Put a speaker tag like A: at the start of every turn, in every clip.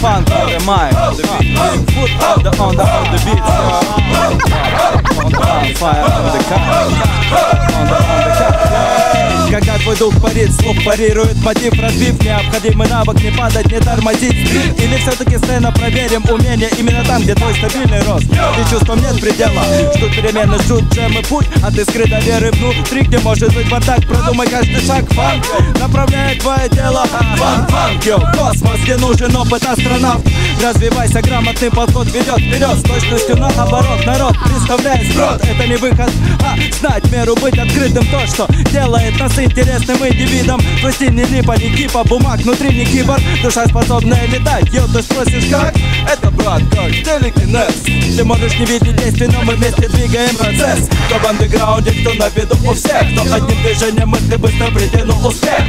A: Funk on the mic, the beat, foot on the beat, on fire on the cut, on the cut. Когда твой дух парит, слух парирует мотив, разбив необходимый навык, не падать, не тормозить. Или все-таки сцена, проверим умение именно там, где твой стабильный рост. И чувством нет предела, ждут перемены, ждут джем и путь, а ты скрыто веры внутри, где может быть бардак. Продумай каждый шаг, фанк направляет твое дело. Фанк, йоу, космос, где нужен опыт астронавт. Развивайся, грамотный подход ведет вперед, с точностью наоборот. Народ представляет сброд, это не выход, а знать меру, быть открытым. То, что делает нас интересным индивидом. Твой стиль не липа, не кипа, бумаг внутри не киборг. Душа способная летать, йо, ты спросишь как? Это, брат, как телекинез. Ты можешь не видеть действий, но мы вместе двигаем процесс. Кто в андеграунде, кто на виду у всех, кто одним движением мысли быстро притянул успех.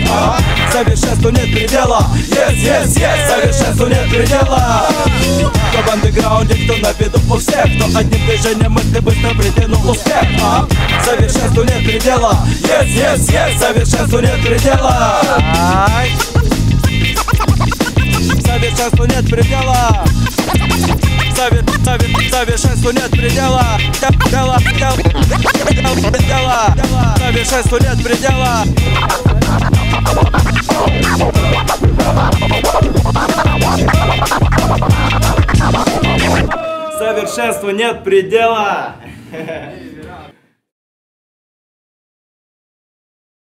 A: Совершенству нет предела, yes, совершенству нет предела. Кто в андеграунде, кто на виду у всех, кто одним движением мысли быстро притянул успех. Совершенству нет предела, yes, совершенству нет предела. Совершенству нет предела. Совершенству нет предела. Совершенству нет предела. Совершенству нет предела.